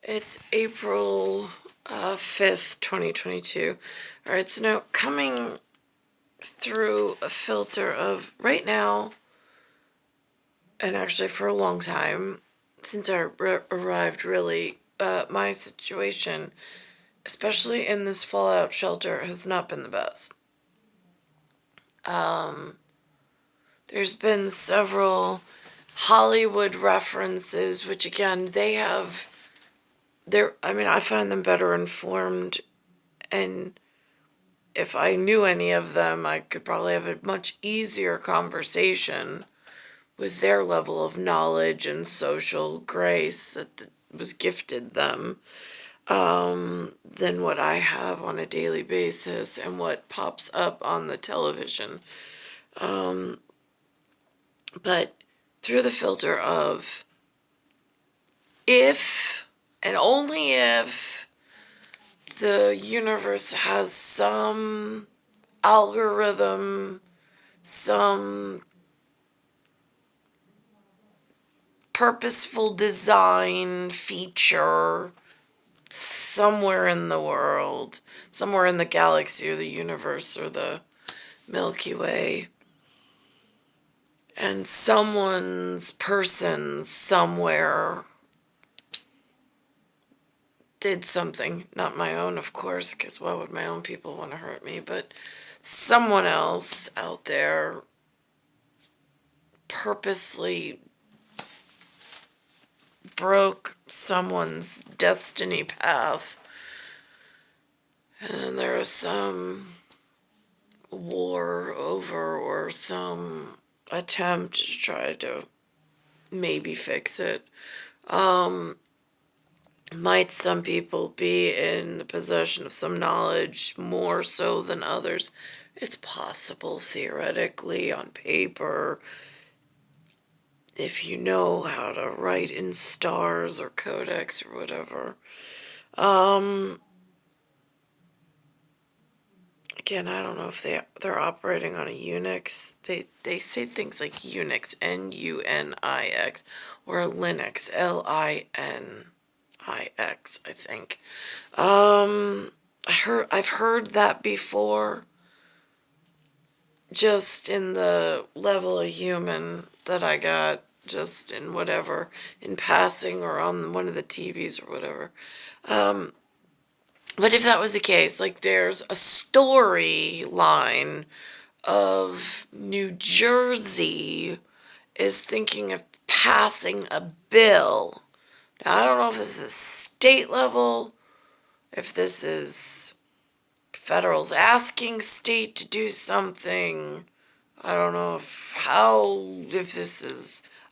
It's April 5th, 2022. All right, so now coming through a filter of right now, and actually for a long time, since I arrived, really, my situation, especially in this fallout shelter, has not been the best. There's been several Hollywood references, which again, I find them better informed, and if I knew any of them, I could probably have a much easier conversation with their level of knowledge and social grace that was gifted them, than what I have on a daily basis and what pops up on the television. But through the filter of if and only if the universe has some algorithm, some purposeful design feature somewhere in the world, somewhere in the galaxy or the universe or the Milky Way, and person somewhere did something, not my own, of course, because why would my own people want to hurt me, but someone else out there purposely broke someone's destiny path, and there was some war over or some attempt to try to maybe fix it. Might some people be in the possession of some knowledge more so than others? It's possible, theoretically, on paper, if you know how to write in stars or codex or whatever. Again, I don't know if they're operating on a Unix. They say things like Unix, N-U-N-I-X, or Linux, L-I-N-I-X, I think. I've heard that before, just in the level of human that I got, just in whatever, in passing or on one of the TVs or whatever. But if that was the case, like there's a storyline of New Jersey is thinking of passing a bill. Now, I don't know if this is state level, if this is federal's asking state to do something. I don't know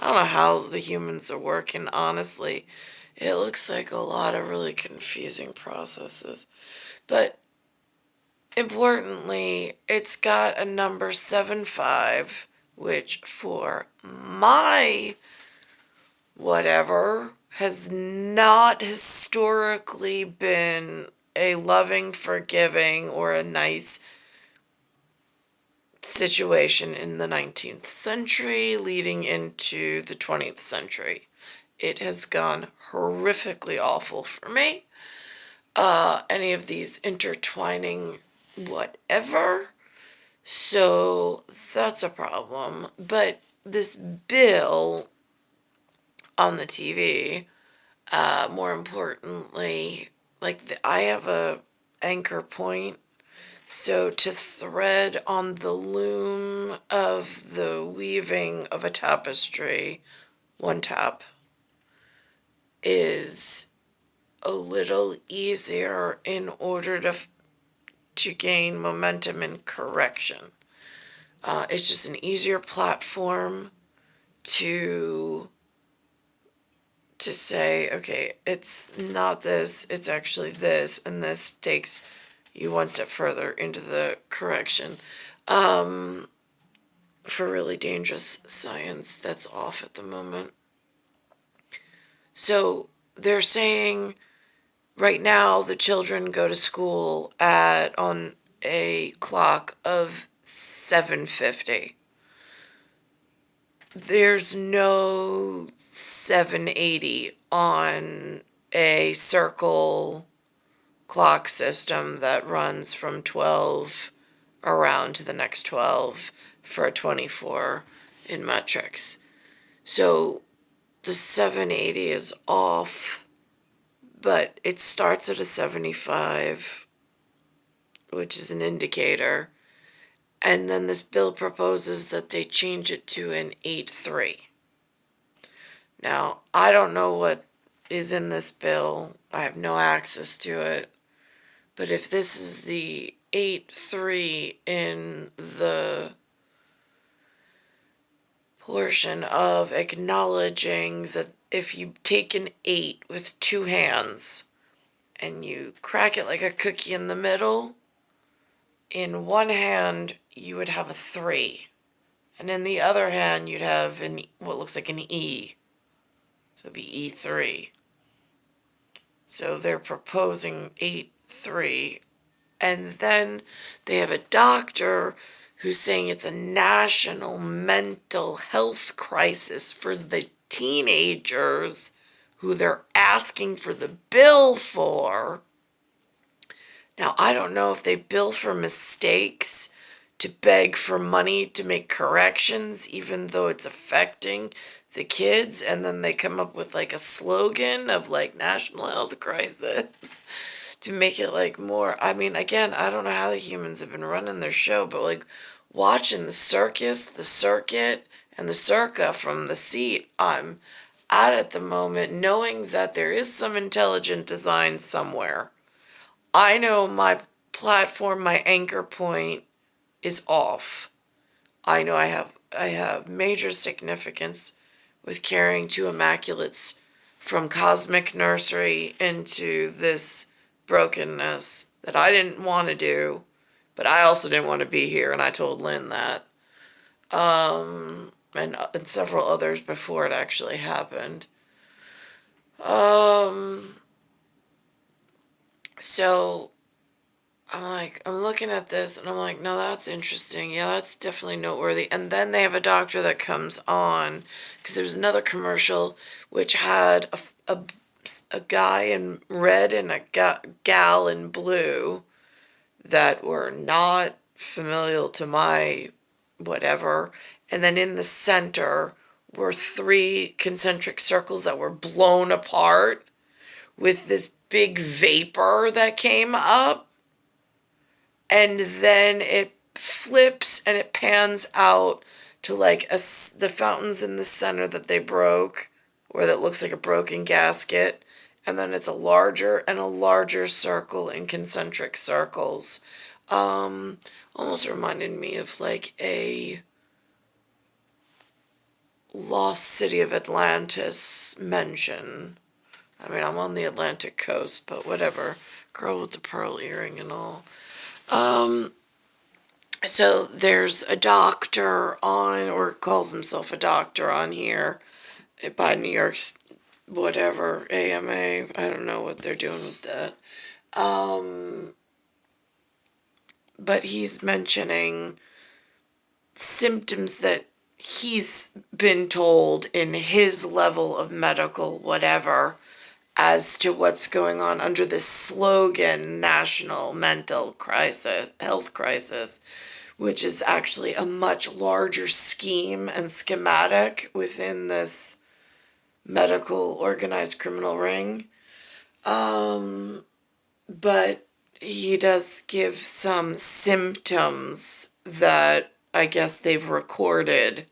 I don't know how the humans are working, honestly. It looks like a lot of really confusing processes. But importantly, it's got a number 75, which for my whatever has not historically been a loving, forgiving, or a nice situation in the 19th century leading into the 20th century. It has gone horrifically awful for me. Any of these intertwining whatever. So that's a problem. But this bill on the TV, more importantly, I have a anchor point. So to thread on the loom of the weaving of a tapestry, one tap, is a little easier in order to gain momentum and correction. It's just an easier platform to say, okay, it's not this, it's actually this, and this takes you one step further into the correction. For really dangerous science that's off at the moment. So they're saying right now the children go to school on a clock of 7:50. There's no 7:80 on a circle clock system that runs from 12 around to the next 12 for a 24 in metrics. So the 780 is off, but it starts at a 75, which is an indicator. And then this bill proposes that they change it to an 8.3. Now, I don't know what is in this bill. I have no access to it. But if this is the 8.3 in the portion of acknowledging that if you take an 8 with two hands and you crack it like a cookie in the middle, in one hand you would have a 3, and in the other hand you'd have what looks like an E. So it'd be E3. So they're proposing 8.3, and then they have a doctor who's saying it's a national mental health crisis for the teenagers who they're asking for the bill for. Now, I don't know if they bill for mistakes to beg for money to make corrections, even though it's affecting the kids, and then they come up with like a slogan of like national health crisis to make it like more. I mean, again, I don't know how the humans have been running their show, but like watching the circus, the circuit, and the circa from the seat I'm at the moment, knowing that there is some intelligent design somewhere. I know my platform, my anchor point is off. I know I have major significance with carrying two immaculates from cosmic nursery into this brokenness that I didn't want to do, but I also didn't want to be here, and I told Lynn that. And several others before it actually happened. So I'm looking at this and I'm like, no, that's interesting. Yeah, that's definitely noteworthy. And then they have a doctor that comes on, because there was another commercial which had a guy in red and a gal in blue that were not familiar to my whatever. And then in the center were 3 concentric circles that were blown apart with this big vapor that came up. And then it flips and it pans out to like the fountains in the center that they broke, or that looks like a broken gasket. And then it's a larger and a larger circle in concentric circles. Almost reminded me of like a lost city of Atlantis mention. I mean, I'm on the Atlantic coast, but whatever. Girl with the pearl earring and all. So there's a doctor on, or calls himself a doctor on here, by New York's whatever, AMA. I don't know what they're doing with that. But he's mentioning symptoms that he's been told in his level of medical whatever as to what's going on under this slogan, national mental crisis, health crisis, which is actually a much larger scheme and schematic within this medical organized criminal ring. But he does give some symptoms that I guess they've recorded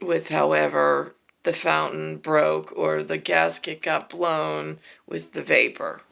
with however the fountain broke or the gasket got blown with the vapor.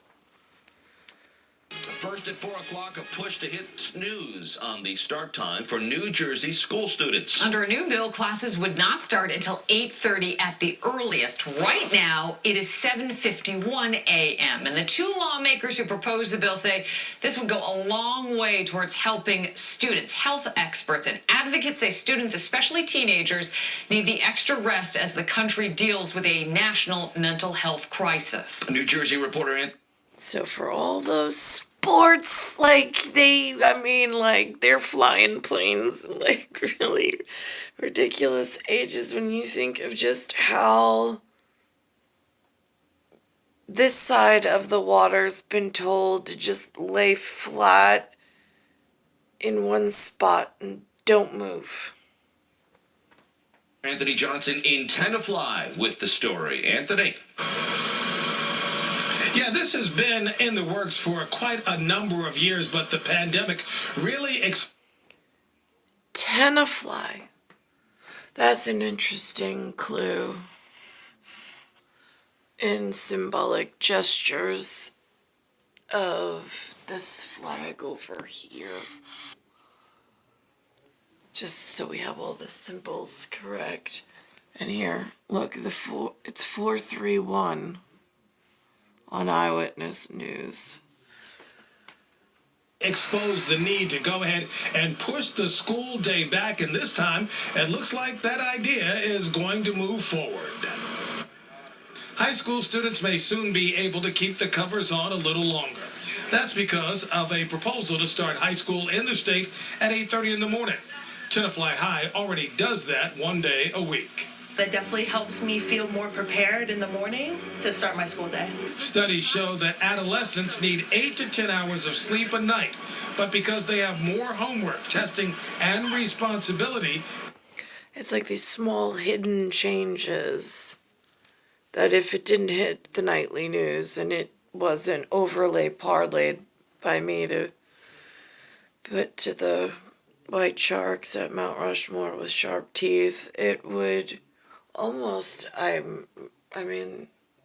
First at 4 o'clock, a push to hit snooze on the start time for New Jersey school students. Under a new bill, classes would not start until 8:30 at the earliest. Right now, it is 7:51 a.m. And the 2 lawmakers who proposed the bill say this would go a long way towards helping students. Health experts and advocates say students, especially teenagers, need the extra rest as the country deals with a national mental health crisis. New Jersey reporter So for all those sports, like they're flying planes and like really ridiculous ages when you think of just how this side of the water's been told to just lay flat in one spot and don't move. Anthony Johnson in Tenafly with the story. Anthony. Yeah, this has been in the works for quite a number of years, but the pandemic really Tenafly. That's an interesting clue in symbolic gestures of this flag over here. Just so we have all the symbols correct. And here, look, it's 431 on Eyewitness News. exposed the need to go ahead and push the school day back, and this time it looks like that idea is going to move forward. High school students may soon be able to keep the covers on a little longer. That's because of a proposal to start high school in the state at 8:30 in the morning. Tenafly High already does that one day a week. That definitely helps me feel more prepared in the morning to start my school day. Studies show that adolescents need 8 to 10 hours of sleep a night, but because they have more homework, testing, and responsibility, It's like these small hidden changes that if it didn't hit the nightly news and it wasn't parlayed by me to put to the white sharks at Mount Rushmore with sharp teeth, it would almost,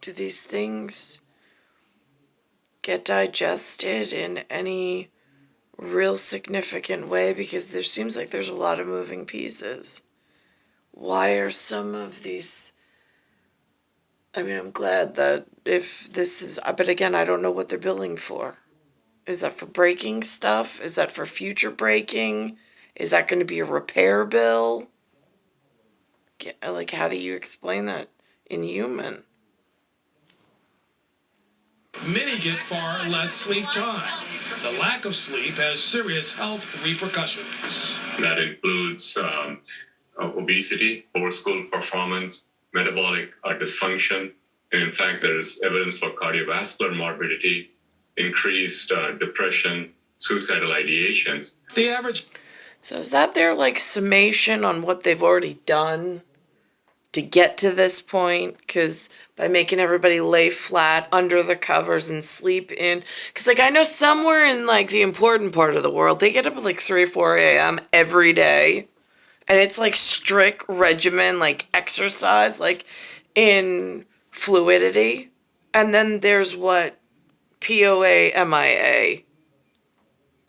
do these things get digested in any real significant way? Because there seems like there's a lot of moving pieces. Why are some of these... I'm glad that if this is... But again, I don't know what they're billing for. Is that for breaking stuff? Is that for future breaking? Is that going to be a repair bill? Like, how do you explain that in human? many get far less sleep time. The lack of sleep has serious health repercussions. That includes obesity, poor school performance, metabolic dysfunction, and in fact, there is evidence for cardiovascular morbidity, increased depression, suicidal ideations. The average... So is that their, summation on what they've already done to get to this point? Because by making everybody lay flat under the covers and sleep in... Because, I know somewhere in, the important part of the world, they get up at, 3 or 4 a.m. every day. And it's, strict regimen, exercise, in fluidity. And then there's what POA-MIA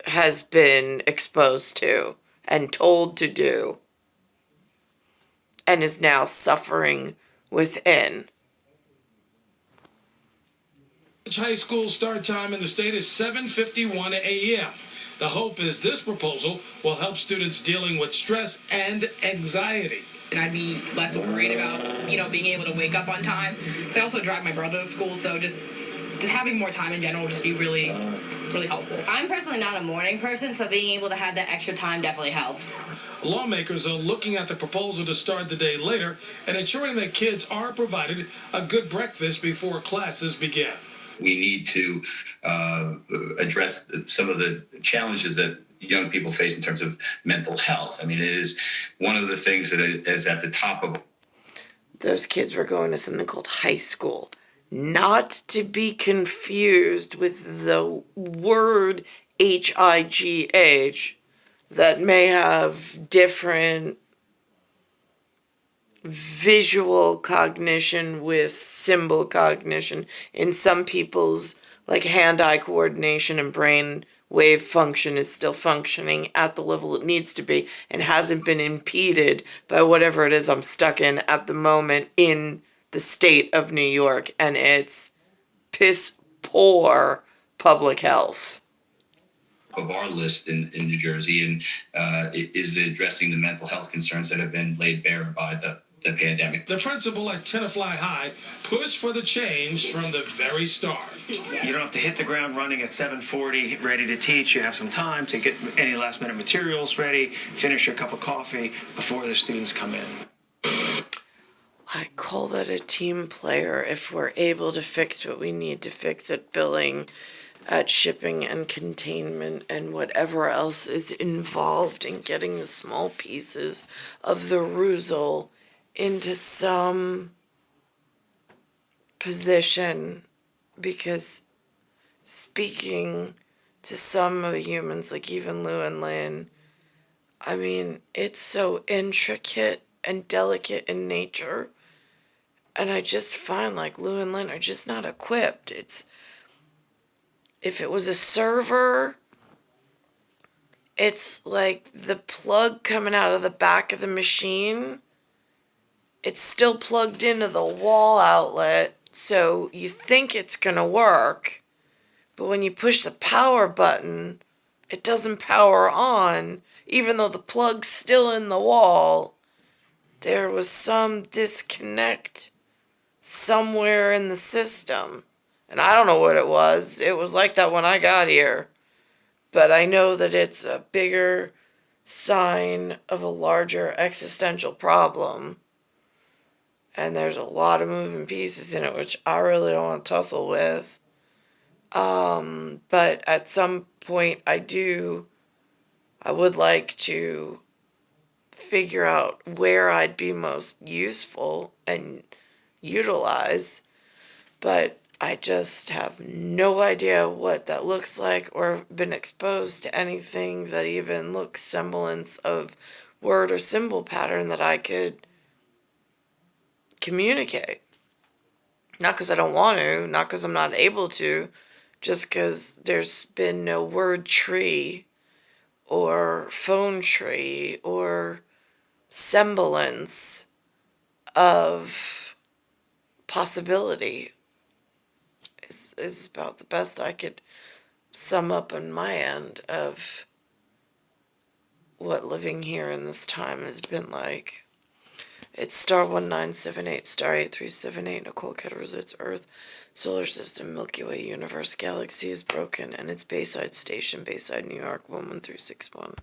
has been exposed to and told to do and is now suffering within. High school start time in the state is 7:51 a.m. The hope is this proposal will help students dealing with stress and anxiety. And I'd be less worried about, being able to wake up on time. Because I also drive my brother to school, so just having more time in general would just be really, really helpful. I'm personally not a morning person, so being able to have that extra time definitely helps. Lawmakers are looking at the proposal to start the day later and ensuring that kids are provided a good breakfast before classes begin. We need to address some of the challenges that young people face in terms of mental health. It is one of the things that is at the top of... Those kids were going to something called high school. Not to be confused with the word HIGH that may have different visual cognition with symbol cognition. In some people's hand-eye coordination and brain wave function is still functioning at the level it needs to be and hasn't been impeded by whatever it is I'm stuck in at the moment in the state of New York and its piss poor public health. Of our list in New Jersey, and is addressing the mental health concerns that have been laid bare by the pandemic. The principal at Tenafly High pushed for the change from the very start. You don't have to hit the ground running at 7:40, ready to teach. You have some time to get any last-minute materials ready, finish your cup of coffee before the students come in. call that a team player if we're able to fix what we need to fix at billing, at shipping and containment, and whatever else is involved in getting the small pieces of the ruzel into some position. Because speaking to some of the humans, like even Lou and Lynn, I mean, it's so intricate and delicate in nature. And I just find like Lou and Lynn are just not equipped. If it was a server, it's like the plug coming out of the back of the machine. It's still plugged into the wall outlet, so you think it's gonna work. But when you push the power button, it doesn't power on, even though the plug's still in the wall. There was some disconnect somewhere in the system. And I don't know what it was. It was like that when I got here. But I know that it's a bigger sign of a larger existential problem. And there's a lot of moving pieces in it, which I really don't want to tussle with. But at some point I would like to figure out where I'd be most useful and utilize, but I just have no idea what that looks like or been exposed to anything that even looks semblance of word or symbol pattern that I could communicate. Not because I don't want to, not because I'm not able to, just because there's been no word tree or phone tree or semblance of possibility is about the best I could sum up on my end of what living here in this time has been like. It's star 1978, star 8378, Nicole, Cattaruzza, it's Earth, Solar System, Milky Way, Universe, Galaxy is broken, and it's Bayside Station, Bayside, New York, 11361.